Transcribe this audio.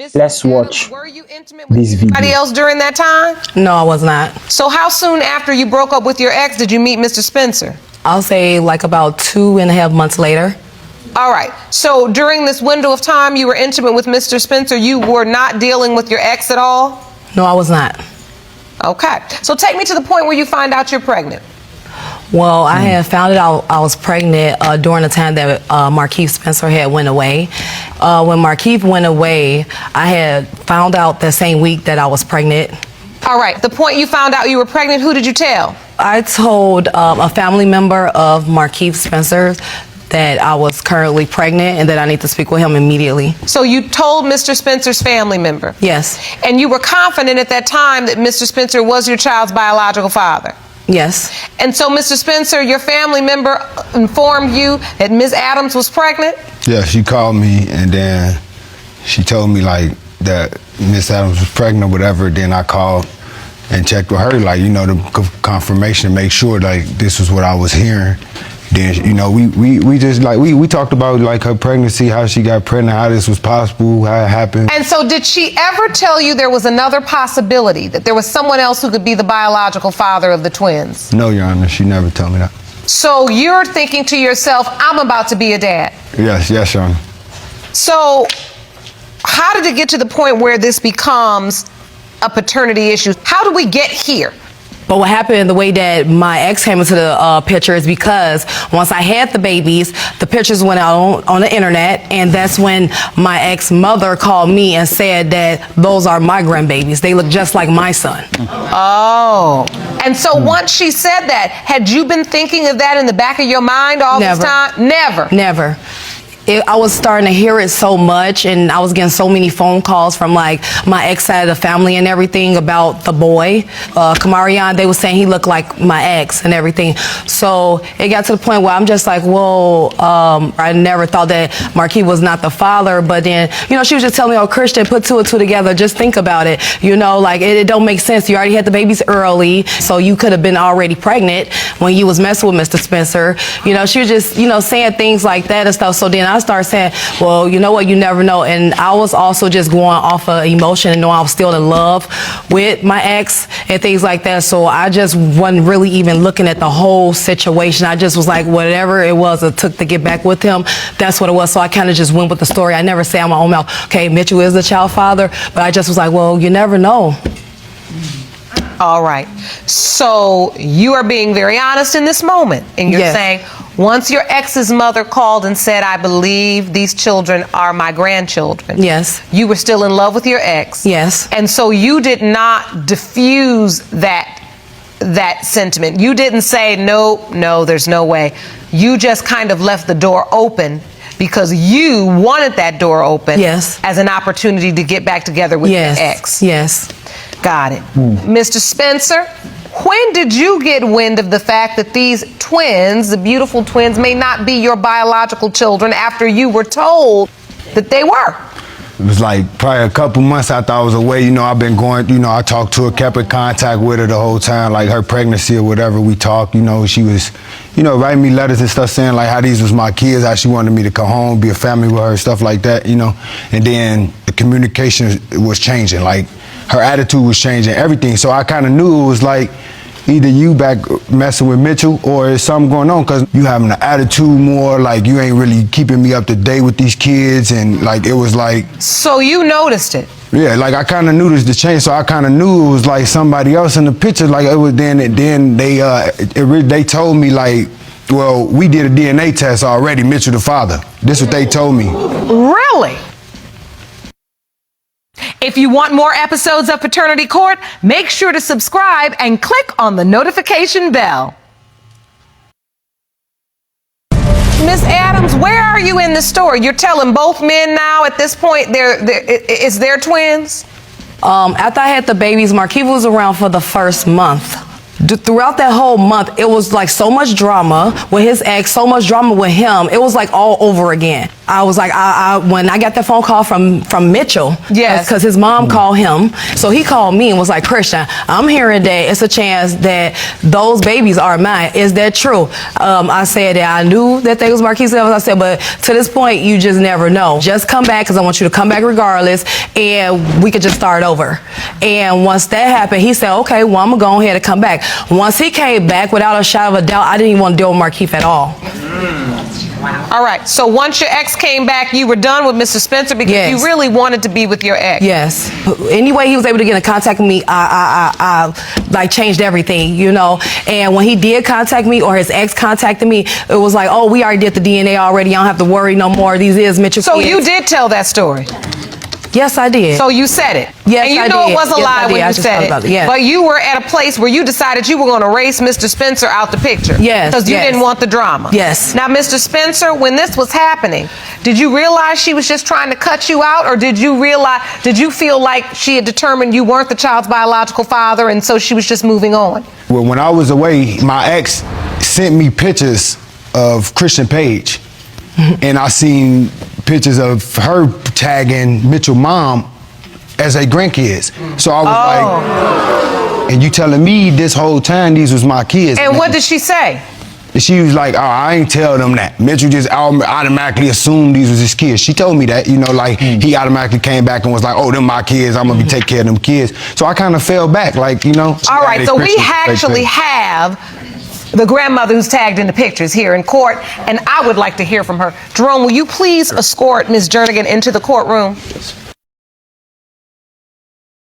Let's watch Were you intimate with this anybody video. else during that time? No, I was not. So how soon after you broke up with your ex did you meet Mr. Spencer? I'll say like about 2.5 months later. All right. So during this window of time you were intimate with Mr. Spencer, you were not dealing with your ex at all? No, I was not. Okay. So take me to the point where you find out you're pregnant. Well, I had found out I was pregnant during the time that Markeith Spencer had went away. When Markeith went away, I had found out the same week that I was pregnant. All right. The point you found out you were pregnant, who did you tell? I told a family member of Markeith Spencer that I was currently pregnant and that I need to speak with him immediately. So you told Mr. Spencer's family member? Yes. And you were confident at that time that Mr. Spencer was your child's biological father? Yes. And so, Mr. Spencer, your family member informed you that Ms. Adams was pregnant? Yeah, she called me and then she told me like that Miss Adams was pregnant or whatever. Then I called and checked with her, like, you know, the confirmation to make sure like this was what I was hearing. Then, you know, we just like, we talked about like her pregnancy, how she got pregnant, how this was possible, how it happened. And so did she ever tell you there was another possibility, that there was someone else who could be the biological father of the twins? No, Your Honor, she never told me that. So you're thinking to yourself, I'm about to be a dad? Yes, Your Honor. So how did it get to the point where this becomes a paternity issue? How do we get here? But what happened, the way that my ex came into the picture is because once I had the babies, the pictures went out on the internet, and that's when my ex-mother called me and said that those are my grandbabies. They look just like my son. Oh. And so once she said that, had you been thinking of that in the back of your mind all this time? Never. Never. I was starting to hear it so much, and I was getting so many phone calls from like my ex side of the family and everything about the boy, Kamarion. They were saying he looked like my ex and everything. So it got to the point where I'm just like, whoa, I never thought that Markeith was not the father. But then, you know, she was just telling me, oh, Christian, put two and two together. Just think about it. You know, like it don't make sense. You already had the babies early, so you could have been already pregnant when you was messing with Mr. Spencer. You know, she was just, you know, saying things like that and stuff. So then I started saying, well, you know what, you never know. And I was also just going off of emotion and knowing I was still in love with my ex and things like that. So I just wasn't really even looking at the whole situation. I just was like, whatever it was it took to get back with him, that's what it was. So I kind of just went with the story. I never say on my own mouth, okay, Mitchell is the child father, but I just was like, well, you never know. All right. So you are being very honest in this moment, and you're saying once your ex's mother called and said, I believe these children are my grandchildren. Yes. You were still in love with your ex. Yes. And so you did not diffuse that sentiment. You didn't say, no, there's no way. You just kind of left the door open because you wanted that door open as an opportunity to get back together with your ex. Yes. Got it. Mr. Spencer, when did you get wind of the fact that these twins, the beautiful twins, may not be your biological children after you were told that they were? It was like probably a couple months after I was away. You know, I've been going, you know, I talked to her, kept in contact with her the whole time, like her pregnancy or whatever. We talked, you know, she was, you know, writing me letters and stuff saying like how these was my kids, how she wanted me to come home, be a family with her, stuff like that, you know. And then the communication was changing, like her attitude was changing, everything. So I kind of knew it was like either you back messing with Mitchell or there's something going on, because you having an attitude more, like you ain't really keeping me up to date with these kids, and like it was like. So you noticed it? Yeah, like I kind of noticed the change, so I kind of knew it was like somebody else in the picture. Like it was then they told me like, well, we did a DNA test already, Mitchell the father. This is what they told me. Really? If you want more episodes of Paternity Court, make sure to subscribe and click on the notification bell. Miss Adams, where are you in the story? You're telling both men now at this point it's their twins? After I had the babies, Markeith was around for the first month. Throughout that whole month, it was like so much drama with his ex, so much drama with him. It was like all over again. I was like, when I got that phone call from Mitchell, yes, because his mom called him, so he called me and was like, Christian, I'm hearing that it's a chance that those babies are mine. Is that true? I said that I knew that they was Marquise. I said, but to this point, you just never know. Just come back, because I want you to come back regardless, and we could just start over. And once that happened, he said, okay, well, I'm gonna go ahead and come back. Once he came back, without a shadow of a doubt, I didn't even want to deal with Marquise at all. Wow. All right, so once your ex came back, you were done with Mr. Spencer because yes, you really wanted to be with your ex. Yes. Any way he was able to get in contact with me, I like changed everything, you know. And when he did contact me, or his ex contacted me, it was like, oh, we already did the DNA already. I don't have to worry no more. These is Mitchell So kids. you did tell that story? Yes, I did. So you said it? Yes, and you I know did. It was a yes, lie when you said it. Yes. But you were at a place where you decided you were going to erase Mr. Spencer out the picture. Yes. Because you didn't want the drama. Yes. Now, Mr. Spencer, when this was happening, did you realize she was just trying to cut you out, or did you feel like she had determined you weren't the child's biological father, and so she was just moving on? Well, when I was away, my ex sent me pictures of Christian Page, and I seen pictures of her tagging Mitchell mom as their grandkids. So I was like, and you telling me this whole time these was my kids. And what did she say? She was like, oh, I ain't tell them that. Mitchell just automatically assumed these was his kids. She told me that, you know, like he automatically came back and was like, oh, them my kids, I'm gonna be take care of them kids. So I kind of fell back, like, you know. All right, so we actually have the grandmother who's tagged in the pictures here in court, and I would like to hear from her. Jerome, will you please escort Ms. Jernigan into the courtroom?